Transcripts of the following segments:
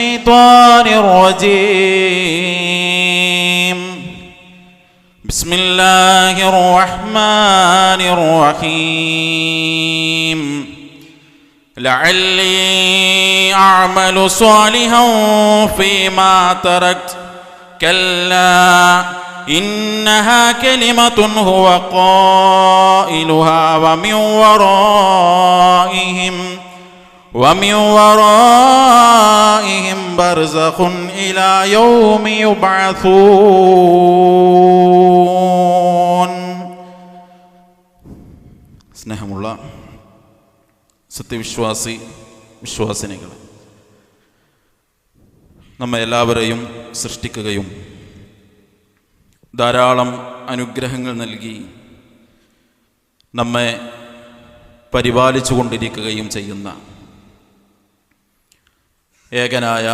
الشيطان الرجيم. بسم الله الرحمن الرحيم. لعلي أعمل صالحا فيما تركت كلا إنها كلمة هو قائلها ومن ورائهم برزخ إلى يوم يبعثون. സ്നേഹമുള്ള വിശ്വാസിനികൾ, നമ്മെ എല്ലാവരെയും സൃഷ്ടിക്കുകയും ധാരാളം അനുഗ്രഹങ്ങൾ നൽകി നമ്മെ പരിപാലിച്ചു കൊണ്ടിരിക്കുകയും ചെയ്യുന്ന ഏകനായ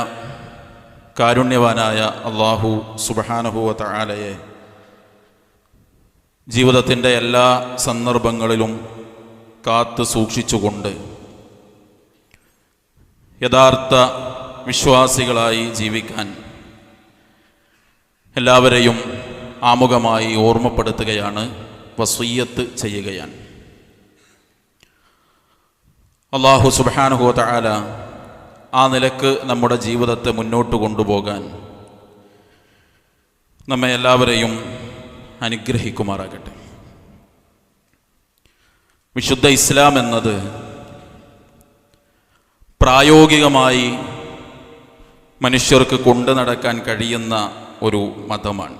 കാരുണ്യവാനായ അല്ലാഹു സുബ്ഹാനഹു വ തആലയെ ജീവിതത്തിൻ്റെ എല്ലാ സന്ദർഭങ്ങളിലും കാത്തു സൂക്ഷിച്ചുകൊണ്ട് യഥാർത്ഥ വിശ്വാസികളായി ജീവിക്കാൻ എല്ലാവരെയും ആമുഖമായി ഓർമ്മപ്പെടുത്തുകയാണ്, വസിയ്യത്ത് ചെയ്യുകയാണ്. അല്ലാഹു സുബ്ഹാനഹു വ തആല ആ നിലക്ക് നമ്മുടെ ജീവിതത്തെ മുന്നോട്ട് കൊണ്ടുപോകാൻ നമ്മെ എല്ലാവരെയും അനുഗ്രഹിക്കുമാറാകട്ടെ. വിശുദ്ധ ഇസ്ലാം എന്നത് പ്രായോഗികമായി മനുഷ്യർക്ക് കൊണ്ടു നടക്കാൻ കഴിയുന്ന ഒരു മതമാണ്.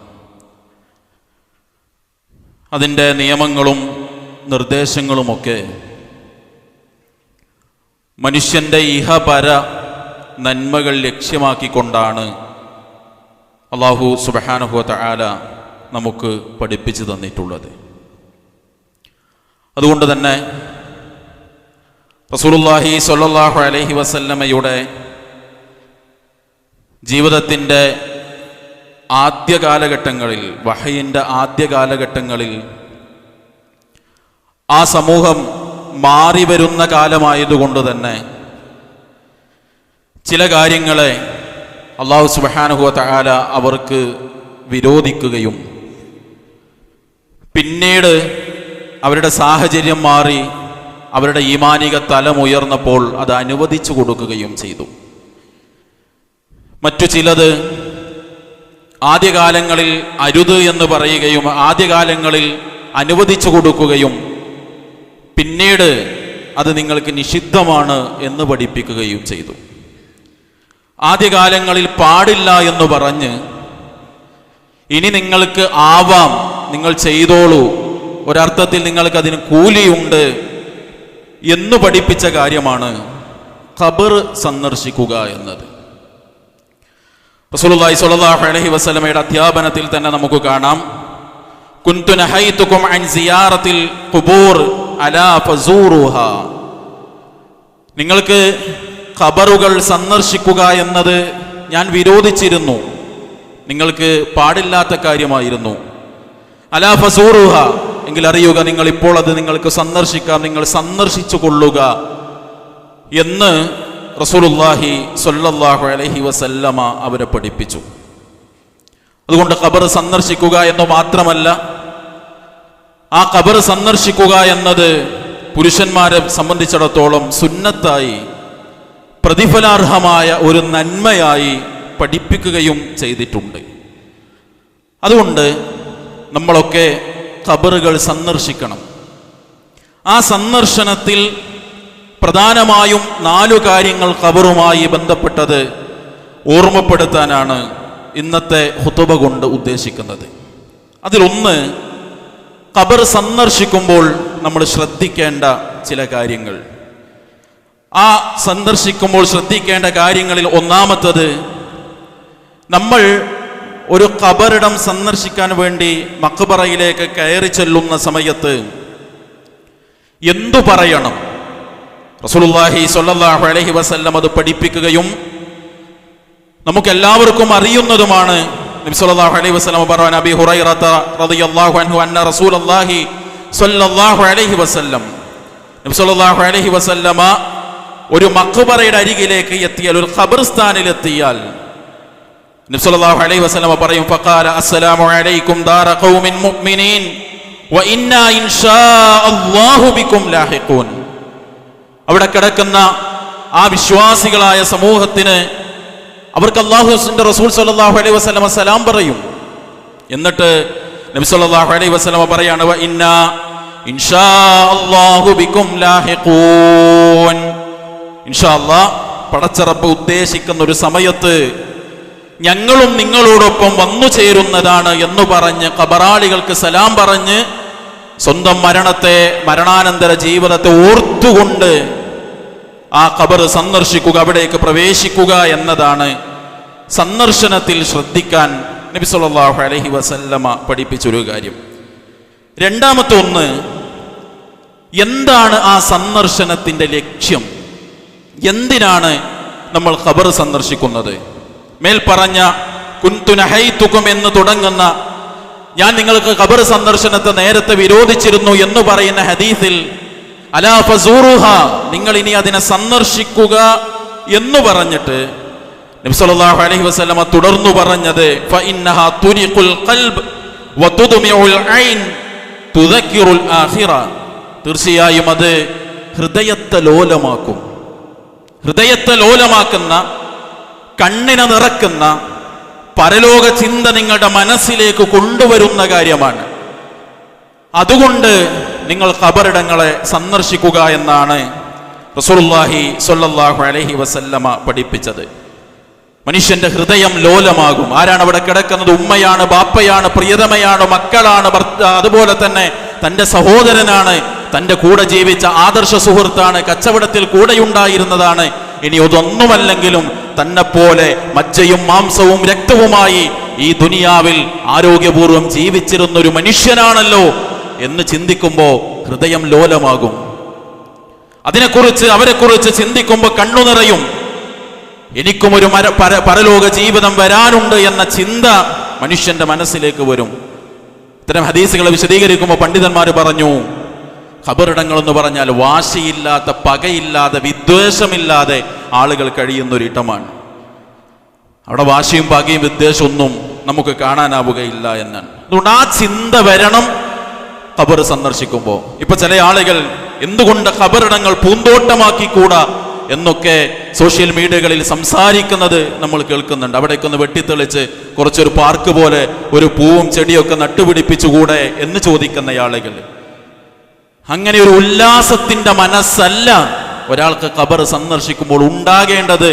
അതിൻ്റെ നിയമങ്ങളും നിർദ്ദേശങ്ങളുമൊക്കെ മനുഷ്യൻ്റെ ഇഹപര നന്മകൾ ലക്ഷ്യമാക്കിക്കൊണ്ടാണ് അല്ലാഹു സുബ്ഹാനഹു വ തആല നമുക്ക് പഠിപ്പിച്ചു തന്നിട്ടുള്ളത്. അതുകൊണ്ട് തന്നെ റസൂലുള്ളാഹി സ്വല്ലല്ലാഹു അലൈഹി വസല്ലമയുടെ ജീവിതത്തിൻ്റെ ആദ്യ കാലഘട്ടങ്ങളിൽ, വഹയിൻ്റെ ആദ്യ കാലഘട്ടങ്ങളിൽ ആ സമൂഹം മാറി വരുന്ന കാലമായതുകൊണ്ട് തന്നെ ചില കാര്യങ്ങളെ അല്ലാഹു സുബ്ഹാനഹു വ തആല അവർക്ക് വിരോധിക്കുകയും പിന്നീട് അവരുടെ സാഹചര്യം മാറി അവരുടെ ഈമാനിക തലം ഉയർന്നപ്പോൾ അത് അനുവദിച്ചു കൊടുക്കുകയും ചെയ്തു. മറ്റു ചിലത് ആദ്യകാലങ്ങളിൽ അരുത് എന്ന് പറയുകയും ആദ്യകാലങ്ങളിൽ അനുവദിച്ചു കൊടുക്കുകയും പിന്നീട് അത് നിങ്ങൾക്ക് നിഷിദ്ധമാണ് എന്ന് പഠിപ്പിക്കുകയും ചെയ്തു. ആദ്യകാലങ്ങളിൽ പാടില്ല എന്ന് പറഞ്ഞ് ഇനി നിങ്ങൾക്ക് ആവാം, നിങ്ങൾ ചെയ്തോളൂ, ഒരർത്ഥത്തിൽ നിങ്ങൾക്ക് അതിന് കൂലിയുണ്ട് എന്ന് പഠിപ്പിച്ച കാര്യമാണ് ഖബർ സന്ദർശിക്കുക എന്നത്. റസൂലുള്ളാഹി സ്വല്ലല്ലാഹു അലൈഹി വസല്ലമയുടെ അധ്യാപനത്തിൽ തന്നെ നമുക്ക് കാണാം, കുൻതു നഹൈതുകും അൻ സിയാറത്തിൽ ഖുബൂർ അലാ ഫസൂറുഹാ. നിങ്ങൾക്ക് ഖബറുകൾ സന്ദർശിക്കുക എന്നത് ഞാൻ വിരോധിച്ചിരുന്നു, നിങ്ങൾക്ക് പാടില്ലാത്ത കാര്യമായിരുന്നു. അലാ ഫസൂറുഹ, എങ്കിൽ അറിയുക നിങ്ങൾ ഇപ്പോൾ അത് നിങ്ങൾക്ക് സന്ദർശിക്കാം, നിങ്ങൾ സന്ദർശിച്ചു കൊള്ളുക എന്ന് റസൂലുള്ളാഹി സ്വല്ലല്ലാഹു അലൈഹി വസല്ലമ അവരെ പഠിപ്പിച്ചു. അതുകൊണ്ട് ഖബർ സന്ദർശിക്കുക എന്ന് മാത്രമല്ല, ആ ഖബർ സന്ദർശിക്കുക എന്നത് പുരുഷന്മാരെ സംബന്ധിച്ചിടത്തോളം സുന്നത്തായി പ്രതിഫലാർഹമായ ഒരു നന്മയായി പഠിപ്പിക്കുകയും ചെയ്തിട്ടുണ്ട്. അതുകൊണ്ട് നമ്മളൊക്കെ ഖബറുകൾ സന്ദർശിക്കണം. ആ സന്ദർശനത്തിൽ പ്രധാനമായും 4 കാര്യങ്ങൾ ഖബറുമായി ബന്ധപ്പെട്ടത് ഓർമ്മപ്പെടുത്താനാണ് ഇന്നത്തെ ഖുതുബ കൊണ്ട് ഉദ്ദേശിക്കുന്നത്. അതിലൊന്ന്, ഖബർ സന്ദർശിക്കുമ്പോൾ നമ്മൾ ശ്രദ്ധിക്കേണ്ട ചില കാര്യങ്ങൾ. ആ സന്ദർശിക്കുമ്പോൾ ശ്രദ്ധിക്കേണ്ട കാര്യങ്ങളിൽ ഒന്നാമത്തത്, നമ്മൾ ഒരു ഖബറിടം സന്ദർശിക്കാൻ വേണ്ടി മഖ്ബറയിലേക്ക് കയറി ചെല്ലുന്ന സമയത്ത് എന്തു പറയണം? റസൂലുള്ളാഹി സ്വല്ലല്ലാഹു അലൈഹി വസല്ലം അത് പഠിപ്പിക്കുകയും നമുക്കെല്ലാവർക്കും അറിയുന്നതുമാണ്. നബി സല്ലല്ലാഹു അലൈഹി വസല്ലം പറഞ്ഞു, അബീ ഹുറൈറത റളിയല്ലാഹു അൻഹു അന്ന റസൂലുള്ളാഹി സ്വല്ലല്ലാഹു അലൈഹി വസല്ലം, നബി സല്ലല്ലാഹു അലൈഹി വസല്ലമ ഒരു മഖ്ബറയുടെ അരികിലേക്ക് എത്തിയാൽ, ഒരു ഖബർസ്ഥാനിലെത്തിയാൽ നബി സല്ലല്ലാഹു അലൈഹി വസല്ലം പറയും, ഫഖാല അസ്സലാമു അലൈക്കും ദാറ ഖൗമിൻ മുഅ്മിനീൻ വ ഇന്നാ ഇൻഷാ അല്ലാഹു ബിക്കും ലാഹിഖൂൻ. അവിടെ കിടക്കുന്ന ആ വിശ്വാസികളായ സമൂഹത്തിന് അവർക്ക് അല്ലാഹുവിന്റെ റസൂൽ സല്ലല്ലാഹു അലൈഹി വസല്ലം സലാം പറയും. എന്നിട്ട് നബി സല്ലല്ലാഹു അലൈഹി വസല്ലം പറയാണ്, വ ഇന്നാ ഇൻഷാ അല്ലാഹു ബിക്കും ലാഹിഖൂൻ. ഇൻഷാ അല്ലാഹ് പടച്ച റബ്ബ് ഉദ്ദേശിക്കുന്ന ഒരു സമയത്ത് ഞങ്ങളും നിങ്ങളോടൊപ്പം വന്നു ചേരുന്നതാണ് എന്ന് പറഞ്ഞ് ഖബറാളികൾക്ക് സലാം പറഞ്ഞ് സ്വന്തം മരണത്തെ, മരണാനന്തര ജീവിതത്തെ ഓർത്തുകൊണ്ട് ആ ഖബർ സന്ദർശിക്കുക, അവിടേക്ക് പ്രവേശിക്കുക എന്നതാണ് സന്ദർശനത്തിൽ ശ്രദ്ധിക്കാൻ നബി സല്ലല്ലാഹു അലൈഹി വസല്ലമ പഠിപ്പിച്ചൊരു കാര്യം. രണ്ടാമത്തെ ഒന്ന്, എന്താണ് ആ സന്ദർശനത്തിന്റെ ലക്ഷ്യം? എന്തിനാണ് നമ്മൾ ഖബർ സന്ദർശിക്കുന്നത്? മേൽ പറഞ്ഞ കുന്തു നഹൈതുകും എന്ന് തുടങ്ങുന്ന, ഞാൻ നിങ്ങൾക്ക് ഖബർ സന്ദർശനത്തെ നേരത്തെ വിരോധിച്ചിരുന്നു എന്ന് പറയുന്ന ഹദീസിൽ അലാ ഫസൂറുഹ, നിങ്ങൾ ഇനി അതിനെ സന്ദർശിക്കുക എന്ന് പറഞ്ഞിട്ട് നബി സല്ലല്ലാഹു അലൈഹി വസല്ലമ തുടർന്നു പറഞ്ഞത്, ഫഇന്നഹ തുരിഖുൽ ഖൽബ് വതുദ്മിഉൽ ഐൻ തുദക്കിറുൽ ആഖിറ, തീർച്ചയായും അത് ഹൃദയത്തെ ലോലമാക്കും. ഹൃദയത്തെ ലോലമാക്കുന്ന, കണ്ണിനെ നിറക്കുന്ന പരലോക ചിന്ത നിങ്ങളുടെ മനസ്സിലേക്ക് കൊണ്ടുവരുന്ന കാര്യമാണ്. അതുകൊണ്ട് നിങ്ങൾ ഖബറിടങ്ങളെ സന്ദർശിക്കുക എന്നാണ് റസൂലുള്ളാഹി സ്വല്ലല്ലാഹു അലൈഹി വസല്ലമ പഠിപ്പിച്ചത്. മനുഷ്യന്റെ ഹൃദയം ലോലമാകും. ആരാണ് അവിടെ കിടക്കുന്നത്? ഉമ്മയാണ്, ബാപ്പയാണ്, പ്രിയതമയാണ്, മക്കളാണ്, അതുപോലെ തന്നെ തൻ്റെ സഹോദരനാണ്, തൻ്റെ കൂടെ ജീവിച്ച ആദർശ സുഹൃത്താണ്, കച്ചവടത്തിൽ കൂടെയുണ്ടായിരുന്നതാണ്. ഇനി അതൊന്നുമല്ലെങ്കിലും തന്നെപ്പോലെ മജ്ജയും മാംസവും രക്തവുമായി ഈ ദുനിയാവിൽ ആരോഗ്യപൂർവ്വം ജീവിച്ചിരുന്ന ഒരു മനുഷ്യനാണല്ലോ എന്ന് ചിന്തിക്കുമ്പോൾ ഹൃദയം ലോലമാകും. അതിനെക്കുറിച്ച്, അവരെക്കുറിച്ച് ചിന്തിക്കുമ്പോൾ കണ്ണു നിറയും. എനിക്കും ഒരു പരലോക ജീവിതം വരാനുണ്ട് എന്ന ചിന്ത മനുഷ്യന്റെ മനസ്സിലേക്ക് വരും. ഇത്തരം ഹദീസുകളെ വിശദീകരിക്കുമ്പോൾ പണ്ഡിതന്മാർ പറഞ്ഞു, ഖബറിടങ്ങൾ എന്ന് പറഞ്ഞാൽ വാശിയില്ലാത്ത, പകയില്ലാതെ, വിദ്വേഷമില്ലാതെ ആളുകൾ കഴിയുന്നൊരു ഇടമാണ്. അവിടെ വാശിയും പകയും വിദ്വേഷമൊന്നും നമുക്ക് കാണാനാവുകയില്ല എന്നാണ്. അതുകൊണ്ട് ആ ചിന്ത വരണം ഖബർ സന്ദർശിക്കുമ്പോൾ. ഇപ്പൊ ചില ആളുകൾ എന്തുകൊണ്ട് ഖബറിടങ്ങൾ പൂന്തോട്ടമാക്കിക്കൂടാ എന്നൊക്കെ സോഷ്യൽ മീഡിയകളിൽ സംസാരിക്കുന്നത് നമ്മൾ കേൾക്കുന്നുണ്ട്. അവിടേക്കൊന്ന് വെട്ടിത്തെളിച്ച് കുറച്ചൊരു പാർക്ക് പോലെ ഒരു പൂവും ചെടിയൊക്കെ നട്ടുപിടിപ്പിച്ചുകൂടെ എന്ന് ചോദിക്കുന്ന ആളുകൾ. അങ്ങനെ ഒരു ഉല്ലാസത്തിന്റെ മനസ്സല്ല ഒരാൾക്ക് ഖബർ സന്ദർശിക്കുമ്പോൾ ഉണ്ടാകേണ്ടത്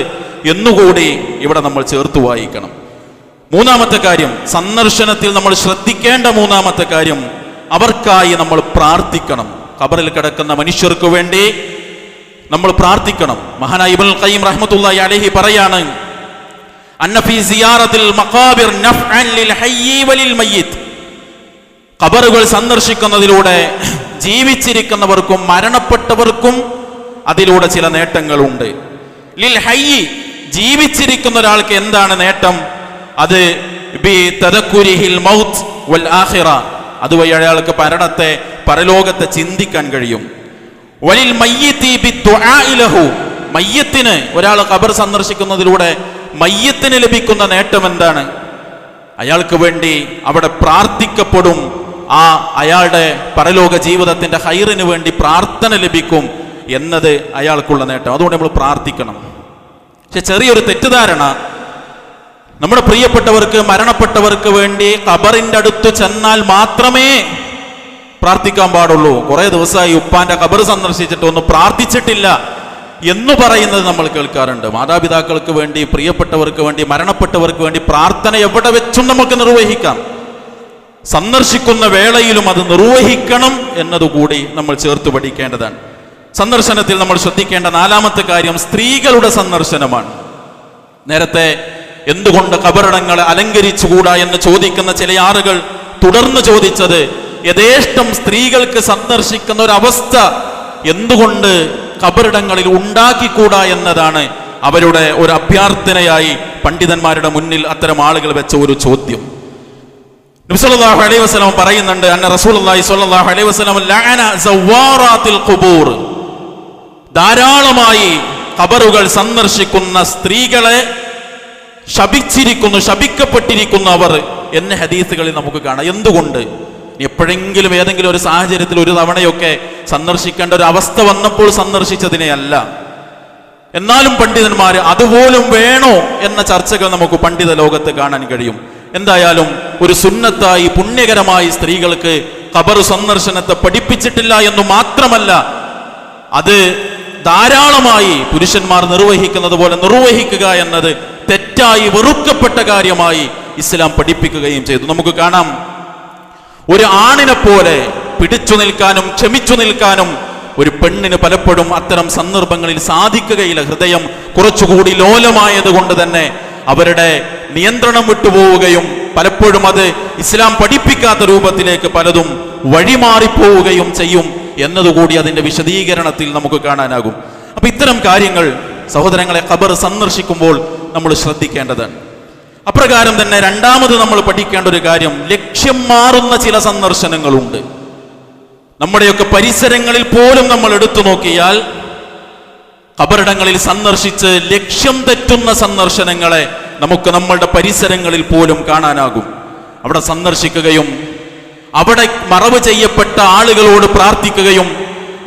എന്നുകൂടി ഇവിടെ നമ്മൾ ചേർത്ത് വായിക്കണം. മൂന്നാമത്തെ കാര്യം, സന്ദർശനത്തിൽ നമ്മൾ ശ്രദ്ധിക്കേണ്ട മൂന്നാമത്തെ കാര്യം, അവർക്കായി നമ്മൾ പ്രാർത്ഥിക്കണം. ഖബറിൽ കിടക്കുന്ന മനുഷ്യർക്ക് വേണ്ടി നമ്മൾ പ്രാർത്ഥിക്കണം. മഹാനായ ഇബ്നുൽ ഖയ്യിം റഹ്മത്തുള്ളാഹി അലൈഹി പറയാണ്, അന്ന ഫീ സിയാറത്തിൽ മഖാബിർ നഫ്അൻ ലിൽ ഹയ്യി വലിൽ മയ്യിത്ത്, ഖബറുകൾ സന്ദർശിക്കുന്നതിലൂടെ ജീവിച്ചിരിക്കുന്നവർക്കും മരണപ്പെട്ടവർക്കും അതിലൂടെ ചില നേട്ടങ്ങളുണ്ട്. ലിൽ ഹയ്യി, ജീവിച്ചിരിക്കുന്ന ഒരാൾക്ക് എന്താണ് നേട്ടം? അത് ബി തദക്കുരിഹിൽ മൗത്ത് വൽ ആഖിറ, അതുവഴി അയാൾക്ക് മരണത്തെ, പരലോകത്തെ ചിന്തിക്കാൻ കഴിയും. വലിൽ മയ്യിത്തി ബിദ്ദുആഇ ലഹു, മയ്യത്തിന്, ഒരാൾ ഖബർ സന്ദർശിക്കുന്നതിലൂടെ മയ്യത്തിന് ലഭിക്കുന്ന നേട്ടം എന്താണ്? അയാൾക്ക് വേണ്ടി അവിടെ പ്രാർത്ഥിക്കപ്പെടും. അയാളുടെ പരലോക ജീവിതത്തിന്റെ ഹൈറിന് വേണ്ടി പ്രാർത്ഥന ലഭിക്കും എന്നത് അയാൾക്കുള്ള നേട്ടം. അതുകൊണ്ട് നമ്മൾ പ്രാർത്ഥിക്കണം. പക്ഷെ ചെറിയൊരു തെറ്റിദ്ധാരണ, നമ്മുടെ പ്രിയപ്പെട്ടവർക്ക്, മരണപ്പെട്ടവർക്ക് വേണ്ടി ഖബറിന്റെ അടുത്ത് ചെന്നാൽ മാത്രമേ പ്രാർത്ഥിക്കാൻ പാടുള്ളൂ. കുറെ ദിവസമായി ഉപ്പാന്റെ ഖബർ സന്ദർശിച്ചിട്ട് ഒന്നും പ്രാർത്ഥിച്ചിട്ടില്ല എന്ന് പറയുന്നത് നമ്മൾ കേൾക്കാറുണ്ട്. മാതാപിതാക്കൾക്ക് വേണ്ടി, പ്രിയപ്പെട്ടവർക്ക് വേണ്ടി, മരണപ്പെട്ടവർക്ക് വേണ്ടി പ്രാർത്ഥന എവിടെ വെച്ചും നമുക്ക് നിർവഹിക്കാം. സന്ദർശിക്കുന്ന വേളയിലും അത് നിർവഹിക്കണം എന്നതുകൂടി നമ്മൾ ചേർത്ത് പഠിക്കേണ്ടതാണ്. സന്ദർശനത്തിൽ നമ്മൾ ശ്രദ്ധിക്കേണ്ട നാലാമത്തെ കാര്യം സ്ത്രീകളുടെ സന്ദർശനമാണ്. നേരത്തെ എന്തുകൊണ്ട് ഖബറിടങ്ങളെ അലങ്കരിച്ചുകൂടാ എന്ന് ചോദിക്കുന്ന ചില ആളുകൾ തുടർന്ന് ചോദിച്ചത്, യഥേഷ്ടം സ്ത്രീകൾക്ക് സന്ദർശിക്കുന്ന ഒരവസ്ഥ എന്തുകൊണ്ട് ഖബറിടങ്ങളിൽ ഉണ്ടാക്കിക്കൂടാ എന്നതാണ് അവരുടെ ഒരു അഭ്യർത്ഥനയായി പണ്ഡിതന്മാരുടെ മുന്നിൽ അത്തരം ആളുകൾ വെച്ച ഒരു ചോദ്യം. നബി സല്ലല്ലാഹു അലൈഹി വസല്ലം പറയുന്നുണ്ട്, അന്ന റസൂലുള്ളാഹി സ്വല്ലല്ലാഹു അലൈഹി വസല്ലം ലഅന സവാറാത്തിൽ ഖുബൂർ, ധാരാളമായി ഖബറുകൾ സന്ദർശിക്കുന്ന സ്ത്രീകളെ ശപിക്കപ്പെട്ടിരിക്കുന്നു അവർ എന്ന ഹദീസുകളിൽ നമുക്ക് കാണാം. എന്തുകൊണ്ട്? എപ്പോഴെങ്കിലും ഏതെങ്കിലും ഒരു സാഹചര്യത്തിൽ ഒരു തവണയൊക്കെ സന്ദർശിക്കേണ്ട ഒരു അവസ്ഥ വന്നപ്പോൾ സന്ദർശിച്ചതിനെ അല്ല. എന്നാലും പണ്ഡിതന്മാര് അതുപോലും വേണോ എന്ന ചർച്ചകൾ നമുക്ക് പണ്ഡിത ലോകത്ത് കാണാൻ കഴിയും. എന്തായാലും ഒരു സുന്നത്തായി പുണ്യകരമായി സ്ത്രീകൾക്ക് ഖബർ സന്ദർശനത്തെ പഠിപ്പിച്ചിട്ടില്ല എന്ന് മാത്രമല്ല, അത് ധാരാളമായി പുരുഷന്മാർ നിർവഹിക്കുന്നത് പോലെ നിർവഹിക്കുക എന്നത് തെറ്റായി വെറുക്കപ്പെട്ട കാര്യമായി ഇസ്ലാം പഠിപ്പിക്കുകയും ചെയ്തു. നമുക്ക് കാണാം, ഒരു ആണിനെ പോലെ പിടിച്ചു നിൽക്കാനും ക്ഷമിച്ചു നിൽക്കാനും ഒരു പെണ്ണിന് പലപ്പോഴും അത്തരം സന്ദർഭങ്ങളിൽ സാധിക്കുകയില്ല. ഹൃദയം കുറച്ചുകൂടി ലോലമായത് കൊണ്ട് തന്നെ അവരുടെ നിയന്ത്രണം വിട്ടുപോവുകയും പലപ്പോഴും അത് ഇസ്ലാം പഠിപ്പിക്കാത്ത രൂപത്തിലേക്ക് പലതും വഴിമാറിപ്പോവുകയും ചെയ്യും എന്നതുകൂടി അതിന്റെ വിശദീകരണത്തിൽ നമുക്ക് കാണാനാകും. അപ്പൊ ഇത്തരം കാര്യങ്ങൾ സഹോദരങ്ങളെ ഖബർ സന്ദർശിക്കുമ്പോൾ നമ്മൾ ശ്രദ്ധിക്കേണ്ടതാണ്. അപ്രകാരം തന്നെ രണ്ടാമത് നമ്മൾ പഠിക്കേണ്ട ഒരു കാര്യം, ലക്ഷ്യം മാറുന്ന ചില സന്ദർശനങ്ങളുണ്ട്. നമ്മുടെയൊക്കെ പരിസരങ്ങളിൽ പോലും നമ്മൾ എടുത്തു നോക്കിയാൽ ഖബറിടങ്ങളിൽ സന്ദർശിച്ച് ലക്ഷ്യം തെറ്റുന്ന സന്ദർശനങ്ങളെ നമുക്ക് നമ്മളുടെ പരിസരങ്ങളിൽ പോലും കാണാനാകും. അവിടെ സന്ദർശിക്കുകയും അവിടെ മറവ് ചെയ്യപ്പെട്ട ആളുകളോട് പ്രാർത്ഥിക്കുകയും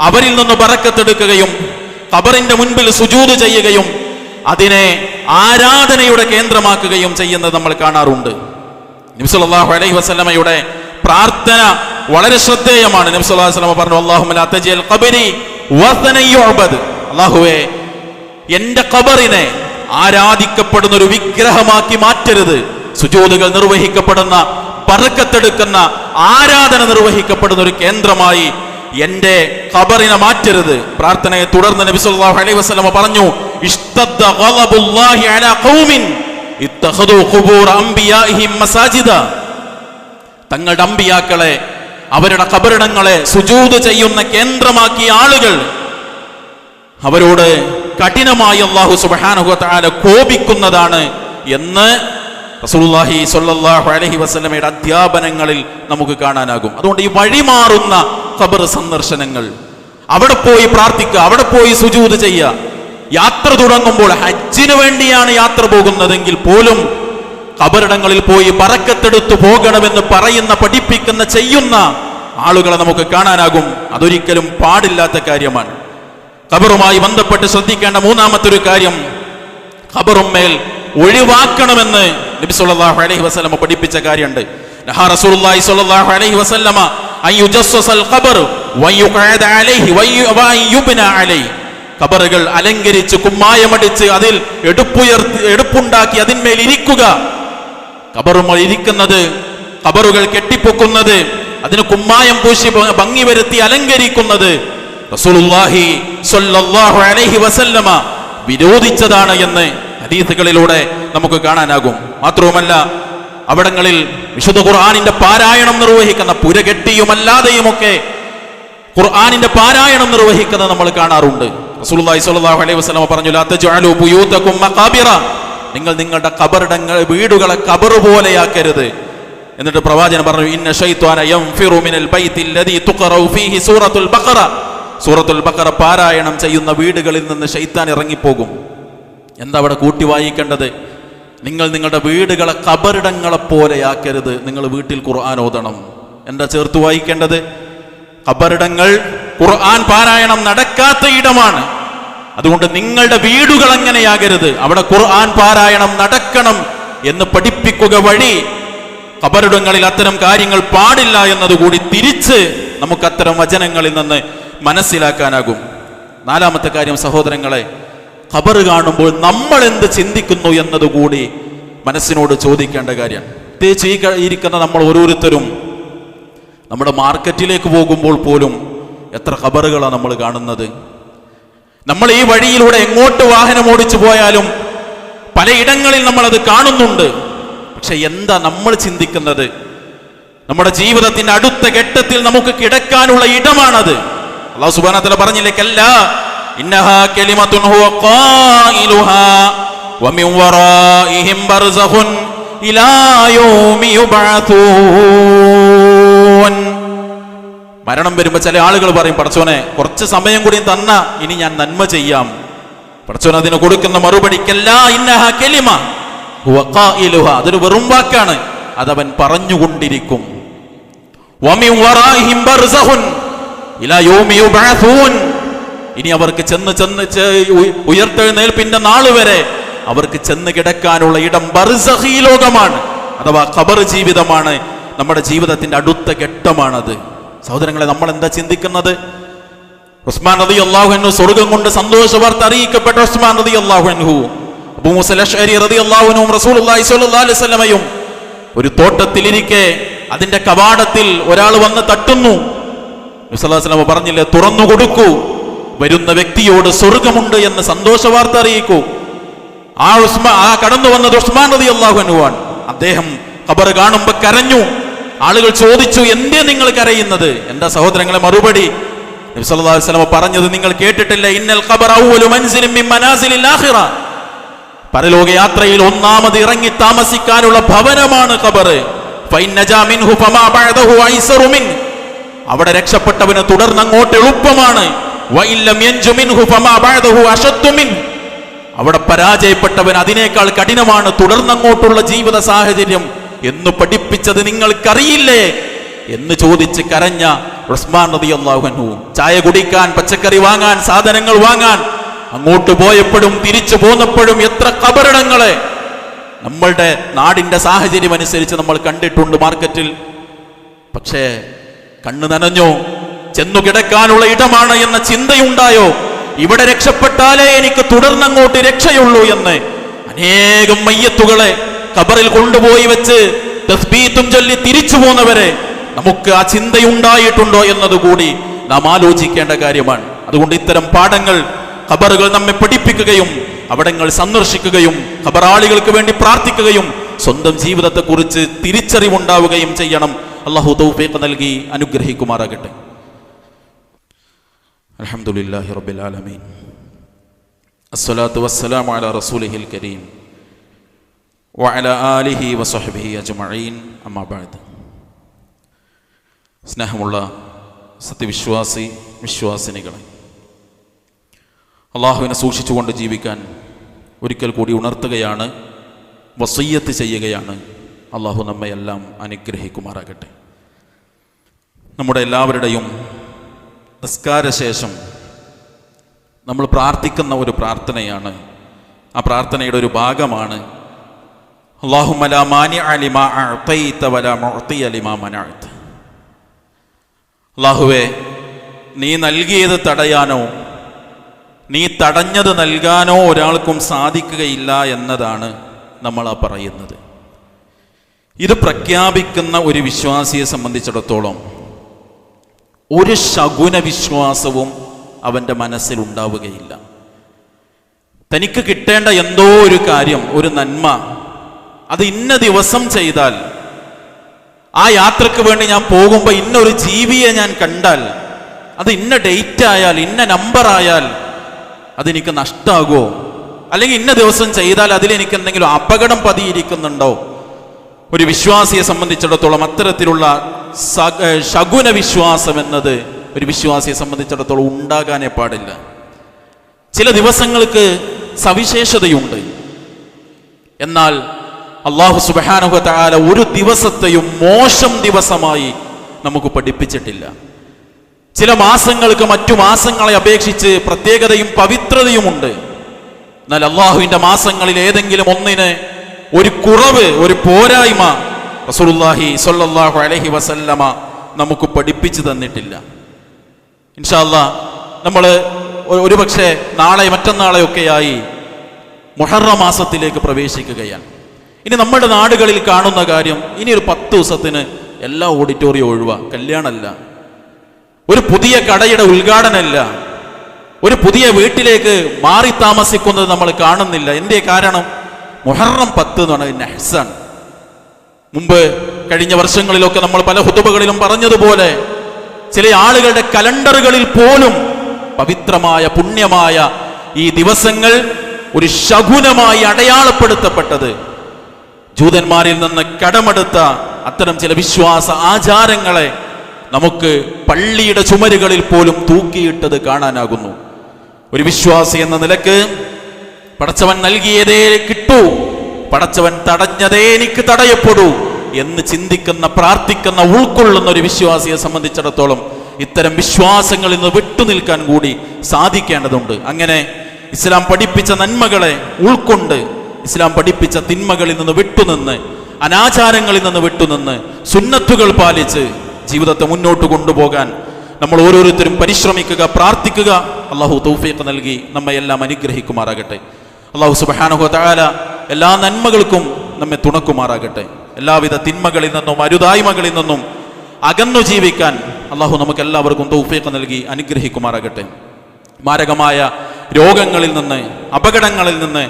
അവരിൽ നിന്ന് ബറക്കത്തെടുക്കുകയും ഖബറിന്റെ മുൻപിൽ സുജൂദ് ചെയ്യുകയും അതിനെ ആരാധനയുടെ കേന്ദ്രമാക്കുകയും ചെയ്യുന്നത് നമ്മൾ കാണാറുണ്ട്. നബി സല്ലല്ലാഹു അലൈഹി വസല്ലമയുടെ പ്രാർത്ഥന വളരെ ശ്രദ്ധേയമാണ്. നബി സല്ലല്ലാഹു അലൈഹി വസല്ലമ പറഞ്ഞു, അല്ലാഹുമ്മ ലാ തജ്അൽ ഖബരി വസനൻ യുഅബദ്. അല്ലാഹുവേ, എന്റെ ഖബറിനെ ആരാധിക്കപ്പെടുന്ന ഒരു വിഗ്രഹമാക്കി മാറ്റരുത്. സുജൂദുകൾ നിർവഹിക്കപ്പെടുന്ന, ബറക്കത്തെടുക്കുന്ന, ആരാധന നിർവഹിക്കപ്പെടുന്ന ഒരു കേന്ദ്രമായി എന്റെ ഖബറിനെ മാറ്റരുത്. പ്രാർത്ഥനയെ തുടർന്ന് നബി സല്ലല്ലാഹു അലൈഹി വസല്ലമ പറഞ്ഞു, ഇഷ്തദ്ദ ഗളബുല്ലാഹി അലാ ഖൗമിൻ ഇത്തഖദു ഖുബൂർ അംബിയാഇഹിം മസാജിദ. തങ്ങളുടെ അമ്പിയാക്കളെ, അവരുടെ ഖബറിടങ്ങളെ സുജൂദ് ചെയ്യുന്ന കേന്ദ്രമാക്കിയ ആളുകൾ, അവരോട് കഠിനമായി അല്ലാഹു സുബ്ഹാനഹു വ തആല കോപിക്കുന്നതാണ് എന്ന് റസൂലുള്ളാഹി സ്വല്ലല്ലാഹു അലൈഹി വസല്ലമയുടെ അധ്യാപനങ്ങളിൽ നമുക്ക് കാണാനാകും. അതുകൊണ്ട് ഈ വഴിമാറുന്ന ഖബർ സന്ദർശനങ്ങൾ, അവിടെ പോയി പ്രാർത്ഥിക്കുക, അവിടെ പോയി സുജൂദ് ചെയ്യുക. യാത്ര തുടങ്ങുമ്പോൾ ഹജ്ജിന് വേണ്ടിയാണ് യാത്ര പോകുന്നതെങ്കിൽ പോലും ഖബറിടങ്ങളിൽ പോയി ബറക്കത്തെടുത്തു പോകണമെന്ന് പറയുന്ന, പഠിപ്പിക്കുന്ന, ചെയ്യുന്ന ആളുകളെ നമുക്ക് കാണാനാകും. അതൊരിക്കലും പാടില്ലാത്ത കാര്യമാണ്. ഖബറുമായി ബന്ധപ്പെട്ട് ശ്രദ്ധിക്കേണ്ട മൂന്നാമത്തെ ഒരു കാര്യം, ഖബറുമേൽ ഒഴിവാക്കണമെന്ന് നബി സല്ലല്ലാഹു അലൈഹി വസല്ലമ പഠിപ്പിച്ച കാര്യമുണ്ട്. നഹാ റസൂലുള്ളാഹി സ്വല്ലല്ലാഹു അലൈഹി വസല്ലമ അൻ യുജസ്സസൽ ഖബർ വയുഖഅദ അലൈഹി വയുബ്ന അലൈഹി. ഖബറുകൾ അലങ്കരിച്ച് കുമ്മായമടിച്ച് അതിൽ എടുപ്പുണ്ടാക്കി അതിന്മേൽ ഇരിക്കുക. ഖബറുമേൽ ഇരിക്കുന്നത്, ഖബറുകൾ കെട്ടിപ്പൊക്കുന്നത്, അതിന് കുമ്മായം പൂശി ഭംഗി വരുത്തി അലങ്കരിക്കുന്നത് റസൂലുള്ളാഹി സ്വല്ലല്ലാഹു അലൈഹി വസല്ലമ വിരോധിച്ചതാണ് എന്ന് ഹദീസുകളിലൂടെ നമുക്ക് കാണാനാകും. മാത്രവുമല്ല, അവിടങ്ങളിൽ വിശുദ്ധ ഖുർആനിന്റെ പാരായണം നിർവഹിക്കുന്ന, പുരകെട്ടിയുമല്ലാതെയുമൊക്കെ ഖുർആനിന്റെ പാരായണം നിർവഹിക്കുന്നത് നമ്മൾ കാണാറുണ്ട്. റസൂലുള്ളാഹി സ്വല്ലല്ലാഹു അലൈഹി വസല്ലമ പറഞ്ഞു, ലാ തജ്അലൂ ബുയൂതകും മഖാബിറ. നിങ്ങൾ നിങ്ങളുടെ ഖബറിടങ്ങൾ, വീടുകളെ ഖബർ പോലെയാക്കരുത്. എന്നിട്ട് പ്രവാചകൻ പറഞ്ഞു, ഇന്ന ശൈത്വാന യൻഫിറു മിനൽ ബൈത്തിൽ ലദീ തുഖറഉ ഫീഹി സൂറത്തുൽ ബഖറ. സൂറത്തുൽ ബഖറ പാരായണം ചെയ്യുന്ന വീടുകളിൽ നിന്ന് ശൈത്താൻ ഇറങ്ങിപ്പോകും. എന്താ അവിടെ കൂട്ടി വായിക്കേണ്ടത്? നിങ്ങൾ നിങ്ങളുടെ വീടുകളെ ഖബറിടങ്ങളെ പോലെയാക്കരുത്. നിങ്ങൾ വീട്ടിൽ ഖുർആൻ ഓതണം. എന്താ ചേർത്ത് വായിക്കേണ്ടത്? ഖബറിടങ്ങൾ ഖുർആൻ പാരായണം നടക്കാത്ത ഇടമാണ്. അതുകൊണ്ട് നിങ്ങളുടെ വീടുകൾ അങ്ങനെയാകരുത്, അവിടെ ഖുർആൻ പാരായണം നടക്കണം എന്ന് പഠിപ്പിക്കുക വഴി ഖബറിടങ്ങളിൽ അത്തരം കാര്യങ്ങൾ പാടില്ല എന്നതുകൂടി തിരിച്ച് നമുക്ക് അത്തരം വചനങ്ങളിൽ നിന്ന് മനസ്സിലാക്കാനാകും. നാലാമത്തെ കാര്യം സഹോദരങ്ങളെ, ഖബർ കാണുമ്പോൾ നമ്മൾ എന്ത് ചിന്തിക്കുന്നു എന്നതുകൂടി മനസ്സിനോട് ചോദിക്കേണ്ട കാര്യമാണ്. പ്രത്യേകിച്ച് ഈ ഇരിക്കുന്ന നമ്മൾ ഓരോരുത്തരും നമ്മുടെ മാർക്കറ്റിലേക്ക് പോകുമ്പോൾ പോലും എത്ര ഖബറുകളാണ് നമ്മൾ കാണുന്നത്. നമ്മൾ ഈ വഴിയിലൂടെ എങ്ങോട്ട് വാഹനം ഓടിച്ചു പോയാലും പലയിടങ്ങളിൽ നമ്മൾ അത് കാണുന്നുണ്ട്. പക്ഷെ എന്താ നമ്മൾ ചിന്തിക്കുന്നത്? നമ്മുടെ ജീവിതത്തിന്റെ അടുത്ത ഘട്ടത്തിൽ നമുക്ക് കിടക്കാനുള്ള ഇടമാണത്. അല്ലാഹു സുബ്ഹാനഹു വ തആല പറഞ്ഞില്ലേ, കല്ലാ ഇന്നഹാ കലിമത്തുൻ ഹുവ ഖായിലുഹാ വമിൻ വറാഇഹിം ബർസഖുൻ ഇലാ യൗമി യുബഅതൂൻ. മരണം വരുമ്പോൾ ചില ആളുകൾ പറയും, പടച്ചോനെ കുറച്ച് സമയം കൂടി തന്ന ഇനി ഞാൻ നന്മ ചെയ്യാം. പടച്ചോൻ അതിന് കൊടുക്കുന്ന മറുപടി കല്ലാ ഇന്നഹാ കലിമ ഹുവ ഖായിലുഹാ, അതൊരു വെറും വാക്കാണ്, അതവൻ പറഞ്ഞുകൊണ്ടിരിക്കും. വമിൻ വറാഇഹിം ബർസഖുൻ ഇലാ യൗമി യുബ്അസൂൻ, ഇനി അവർക്ക് ഉയർത്തെഴുന്നേൽപ്പിന്റെ നാൾ വരെ അവർക്ക് ചെന്ന് കിടക്കാനുള്ള ഇടം ബർസഖി ലോകമാണ്, അഥവാ ഖബർ ജീവിതമാണ്. നമ്മുടെ ജീവിതത്തിന്റെ അടുത്ത ഘട്ടമാണത്. സഹോദരങ്ങളെ, നമ്മൾ എന്താ ചിന്തിക്കുന്നത്? ഉസ്മാൻ റളിയല്ലാഹു അൻഹു സ്വർഗ്ഗം കൊണ്ട് സന്തോഷ വാർത്ത അറിയിക്കപ്പെട്ട ഉസ്മാൻ റളിയല്ലാഹു അൻഹു, അബൂ മൂസ അശ്അരി റളിയല്ലാഹു അൻഹു റസൂലുള്ളാഹി സ്വല്ലല്ലാഹു അലൈഹി വസല്ലമയും ഒരു തോട്ടത്തിലിരിക്കെ അതിന്റെ കവാടത്തിൽ ഒരാൾ വന്ന് തട്ടുന്നു. നബി സല്ലല്ലാഹു അലൈഹി വസല്ലം പറഞ്ഞില്ലേ, തുറന്നു കൊടുക്കൂ, വരുന്ന വ്യക്തിയോട് സ്വർഗ്ഗമുണ്ട് എന്ന് സന്തോഷ വാർത്ത അറിയിക്കൂ. ആ കടന്നു വന്നത് ഉസ്മാൻ റളിയല്ലാഹു അൻഹു ആണ്. അദ്ദേഹം ഖബർ കാണുമ്പോൾ കരഞ്ഞു. ആളുകൾ ചോദിച്ചു, എന്തേ നിങ്ങൾ കരയുന്നത്? എന്താ സഹോദരങ്ങളെ മറുപടി? നബി സല്ലല്ലാഹു അലൈഹി വസല്ലം പറഞ്ഞത് നിങ്ങൾ കേട്ടിട്ടില്ല, ഇന്നൽ ഖബറ അവ്വലു മൻസിലിൻ മിൻ മനാസിലിൽ ആഖിറ, പരലോക യാത്രയിൽ ഒന്നാമത് ഇറങ്ങി താമസിക്കാനുള്ള ഭവനമാണ് ഖബർ. ഫഇൻ നജാ മിൻഹു ഫമാ ബഅദഹു ഐസറു മിൻ, അവിടെ രക്ഷപ്പെട്ടവന് തുടർന്ന് അങ്ങോട്ട് എളുപ്പമാണ്. വഇൻ ലം യൻജു മിൻഹു ഫമാ ബഅദഹു അശദ്ദു മിൻ, അവിടെ പരാജയപ്പെട്ടവൻ അതിനേക്കാൾ കഠിനമാണ് തുടർന്നങ്ങോട്ടുള്ള ജീവിത സാഹചര്യം എന്ന് പഠിപ്പിച്ചത് നിങ്ങൾക്കറിയില്ലേ എന്ന് ചോദിച്ച് കരഞ്ഞ ഉസ്മാൻ റളിയല്ലാഹു അൻഹു. ചായ കുടിക്കാൻ, പച്ചക്കറി വാങ്ങാൻ, സാധനങ്ങൾ വാങ്ങാൻ അങ്ങോട്ട് പോയപ്പോഴും തിരിച്ചു പോന്നപ്പോഴും എത്ര ഖബറിടങ്ങളെ നമ്മളുടെ നാടിന്റെ സാഹചര്യം അനുസരിച്ച് നമ്മൾ കണ്ടിട്ടുണ്ട് മാർക്കറ്റിൽ. പക്ഷേ കണ്ണു നനഞ്ഞോ? ചെന്നു കിടക്കാനുള്ള ഇടമാണ് എന്ന ചിന്തയുണ്ടായോ? ഇവിടെ രക്ഷപ്പെട്ടാലേ എനിക്ക് തുടർന്നങ്ങോട്ട് രക്ഷയുള്ളൂ എന്ന് അനേകം മയ്യത്തുകളെ ഖബറിൽ കൊണ്ടുപോയി വെച്ച് തസ്ബീത്തും ചൊല്ലി തിരിച്ചു പോന്നവരെ നമുക്ക് ആ ചിന്തയുണ്ടായിട്ടുണ്ടോ എന്നതുകൂടി നാം ആലോചിക്കേണ്ട കാര്യമാണ്. അതുകൊണ്ട് ഇത്തരം പാഠങ്ങൾ ഖബറുകൾ നമ്മെ പഠിപ്പിക്കുകയും അവിടങ്ങൾ സന്ദർശിക്കുകയും ഖബറാളികൾക്ക് വേണ്ടി പ്രാർത്ഥിക്കുകയും സ്വന്തം ജീവിതത്തെക്കുറിച്ച് തിരിച്ചറിവുണ്ടാവുകയും ചെയ്യണം. അല്ലാഹു തൗഫീഖ് നൽകി അനുഗ്രഹിക്കുമാറാകട്ടെ. അൽഹംദുലില്ലാഹി റബ്ബിൽ ആലമീൻ, അസ്സലാത്തു വസ്സലാമു അലാ റസൂലിഹിൽ കരീം വഅലാ ആലിഹി വസഹ്ബിഹി അജ്മഈൻ, അമ്മാ ബഅദ്. സ്നേഹമുള്ള വിശ്വാസിനികളെ, അള്ളാഹുവിനെ സൂക്ഷിച്ചുകൊണ്ട് ജീവിക്കാൻ ഒരിക്കൽ കൂടി ഉണർത്തുകയാണ്, വസിയ്യത്ത് ചെയ്യുകയാണ്. അള്ളാഹു നമ്മെ എല്ലാം അനുഗ്രഹിക്കുമാറാകട്ടെ. നമ്മുടെ എല്ലാവരുടെയും നിസ്കാരശേഷം നമ്മൾ പ്രാർത്ഥിക്കുന്ന ഒരു പ്രാർത്ഥനയാണ്. ആ പ്രാർത്ഥനയുടെ ഒരു ഭാഗമാണ് അല്ലാഹുമ്മ ലാ മാനിഅ ലിമാ അഅതൈത വലാ മുഅതിയ ലിമാ മനഅത. അല്ലാഹുവേ, നീ നൽകിയത് തടയാനോ നീ തടഞ്ഞത് നൽകാനോ ഒരാൾക്കും സാധിക്കുകയില്ല എന്നതാണ് നമ്മൾ ആ പറയുന്നത്. ഇത് പ്രഖ്യാപിക്കുന്ന ഒരു വിശ്വാസിയെ സംബന്ധിച്ചിടത്തോളം ഒരു ശകുന വിശ്വാസവും അവൻ്റെ മനസ്സിൽ ഉണ്ടാവുകയില്ല. തനിക്ക് കിട്ടേണ്ട എന്തോ ഒരു കാര്യം, ഒരു നന്മ, അത് ഇന്ന ദിവസം ചെയ്താൽ, ആ യാത്രക്ക് വേണ്ടി ഞാൻ പോകുമ്പോൾ ഇന്നൊരു ജീവിയെ ഞാൻ കണ്ടാൽ, അത് ഇന്ന ഡേറ്റ് ആയാൽ, ഇന്ന നമ്പർ ആയാൽ അതെനിക്ക് നഷ്ടമാകുമോ, അല്ലെങ്കിൽ ഇന്ന ദിവസം ചെയ്താൽ അതിലെനിക്ക് എന്തെങ്കിലും അപകടം പതിയിരിക്കുന്നുണ്ടോ? ഒരു വിശ്വാസിയെ സംബന്ധിച്ചിടത്തോളം അത്തരത്തിലുള്ള ശകുന വിശ്വാസം എന്നത് ഒരു വിശ്വാസിയെ സംബന്ധിച്ചിടത്തോളം ഉണ്ടാകാനേ പാടില്ല. ചില ദിവസങ്ങൾക്ക് സവിശേഷതയുണ്ട്. എന്നാൽ അല്ലാഹു സുബ്ഹാനഹു വ തആല ഒരു ദിവസത്തെയും മോശം ദിവസമായി നമുക്ക് പഠിപ്പിച്ചിട്ടില്ല. ചില മാസങ്ങൾക്ക് മറ്റു മാസങ്ങളെ അപേക്ഷിച്ച് പ്രത്യേകതയും പവിത്രതയുമുണ്ട്. എന്നാൽ അള്ളാഹുവിൻ്റെ മാസങ്ങളിൽ ഏതെങ്കിലും ഒന്നിന് ഒരു കുറവ്, ഒരു പോരായ്മ റസൂലുള്ളാഹി സ്വല്ലല്ലാഹു അലൈഹി വസല്ലമ നമുക്ക് പഠിപ്പിച്ചു തന്നിട്ടില്ല. ഇൻഷാ അല്ലാഹ് നമ്മൾ ഒരുപക്ഷെ നാളെ മറ്റന്നാളെയൊക്കെയായി മുഹറം മാസത്തിലേക്ക് പ്രവേശിക്കുകയാണ്. ഇനി നമ്മുടെ നാടുകളിൽ കാണുന്ന കാര്യം, ഇനി ഒരു 10 ദിവസത്തിന് എല്ലാ ഓഡിറ്റോറിയം ഒഴിവാ, കല്യാണമല്ല, ഒരു പുതിയ കടയുടെ ഉദ്ഘാടനമല്ല, ഒരു പുതിയ വീട്ടിലേക്ക് മാറി താമസിക്കുന്നത് നമ്മൾ കാണുന്നില്ല. എന്തേ കാരണം? മുഹറം 10 എന്ന് പറയുന്നത് നഹ്സാണ്. മുമ്പ് കഴിഞ്ഞ വർഷങ്ങളിലൊക്കെ നമ്മൾ പല ഖുതുബകളിലും പറഞ്ഞതുപോലെ ചില ആളുകളുടെ കലണ്ടറുകളിൽ പോലും പവിത്രമായ പുണ്യമായ ഈ ദിവസങ്ങൾ ഒരു ശകുനമായി അടയാളപ്പെടുത്തപ്പെട്ടത് ജൂതന്മാരിൽ നിന്ന് കടമെടുത്ത അത്തരം ചില വിശ്വാസ ആചാരങ്ങളെ നമുക്ക് പള്ളിയുടെ ചുമരുകളിൽ പോലും തൂക്കിയിട്ടത് കാണാനാകുന്നു. ഒരു വിശ്വാസി എന്ന നിലക്ക് പടച്ചവൻ നൽകിയതേ കിട്ടൂ, പടച്ചവൻ തടഞ്ഞതേ എനിക്ക് തടയപ്പെടൂ എന്ന് ചിന്തിക്കുന്ന, പ്രാർത്ഥിക്കുന്ന, ഉൾക്കൊള്ളുന്ന ഒരു വിശ്വാസിയെ സംബന്ധിച്ചിടത്തോളം ഇത്തരം വിശ്വാസങ്ങളിൽ നിന്ന് വിട്ടുനിൽക്കാൻ കൂടി സാധിക്കേണ്ടതുണ്ട്. അങ്ങനെ ഇസ്ലാം പഠിപ്പിച്ച നന്മകളെ ഉൾക്കൊണ്ട്, ഇസ്ലാം പഠിപ്പിച്ച തിന്മകളിൽ നിന്ന് വിട്ടുനിന്ന്, അനാചാരങ്ങളിൽ നിന്ന് വിട്ടുനിന്ന്, സുന്നത്തുകൾ പാലിച്ച് ജീവിതത്തെ മുന്നോട്ട് കൊണ്ടുപോകാൻ നമ്മൾ ഓരോരുത്തരും പരിശ്രമിക്കുക, പ്രാർത്ഥിക്കുക. അള്ളാഹു തൗഫീഖ് നൽകി നമ്മെ എല്ലാം അനുഗ്രഹിക്കുമാറാകട്ടെ. അള്ളാഹു സുബ്ഹാനഹു വ തആല എല്ലാ നന്മകൾക്കും നമ്മെ തുണക്കുമാറാകട്ടെ. എല്ലാവിധ തിന്മകളിൽ നിന്നും അരുതായ്മകളിൽ നിന്നും അകന്നു ജീവിക്കാൻ അള്ളാഹു നമുക്ക് എല്ലാവർക്കും തൗഫീഖ് നൽകി അനുഗ്രഹിക്കുമാറാകട്ടെ. മാരകമായ രോഗങ്ങളിൽ നിന്ന്, അപകടങ്ങളിൽ നിന്ന്,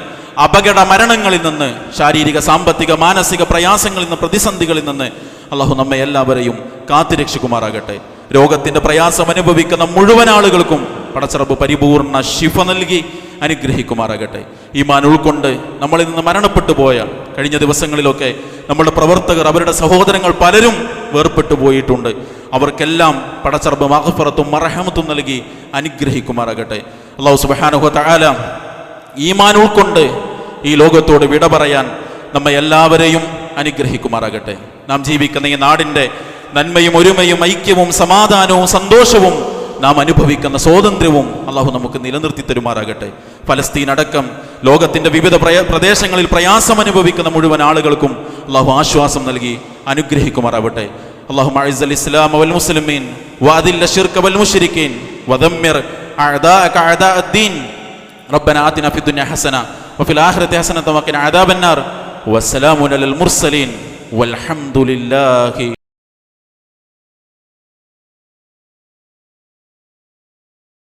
അപകട മരണങ്ങളിൽ നിന്ന്, ശാരീരിക, സാമ്പത്തിക, മാനസിക പ്രയാസങ്ങളിൽ നിന്ന്, പ്രതിസന്ധികളിൽ നിന്ന് അള്ളാഹു നമ്മെ എല്ലാവരെയും കാത്തുരക്ഷിക്കുമാറാകട്ടെ. രോഗത്തിന്റെ പ്രയാസം അനുഭവിക്കുന്ന മുഴുവൻ ആളുകൾക്കും പടച്ചറബ് പരിപൂർണ ശിഫ നൽകി അനുഗ്രഹിക്കുമാറാകട്ടെ. ഈമാൻ ഉൾക്കൊണ്ട് നമ്മളിൽ നിന്ന് മരണപ്പെട്ടു പോയ കഴിഞ്ഞ ദിവസങ്ങളിലൊക്കെ നമ്മുടെ പ്രവർത്തകർ, അവരുടെ സഹോദരങ്ങൾ പലരും വേർപെട്ടു പോയിട്ടുണ്ട്. അവർക്കെല്ലാം പടച്ചറബ് മഗ്ഫിറത്തും മർഹമത്തും നൽകി അനുഗ്രഹിക്കുമാറാകട്ടെ. അല്ലാഹു സുബ്ഹാനഹു വ തആല ഈമാൻ ഉൾക്കൊണ്ട് ഈ ലോകത്തോട് വിട പറയാൻ നമ്മെ എല്ലാവരെയും അനുഗ്രഹിക്കുമാറാകട്ടെ. നാം ജീവിക്കുന്ന ഈ നാടിൻ്റെ നന്മയും ഒരുമയും ഐക്യവും സമാധാനവും സന്തോഷവും നാം അനുഭവിക്കുന്ന സ്വാതന്ത്ര്യവും അള്ളാഹു നമുക്ക് നിലനിർത്തി തരുമാറാകട്ടെ. ഫലസ്തീൻ അടക്കം ലോകത്തിന്റെ വിവിധ പ്രദേശങ്ങളിൽ പ്രയാസം അനുഭവിക്കുന്ന മുഴുവൻ ആളുകൾക്കും അള്ളാഹു ആശ്വാസം നൽകി അനുഗ്രഹിക്കുമാറാവട്ടെ. اللهم اعز الاسلام والمسلمين واذل الشرك والمشركين ودمر اعداءك اعداء الدين. ربنا آتنا في الدنيا حسنة وفي الآخرة حسنة وقنا عذاب النار. والسلام على المرسلين والحمد لله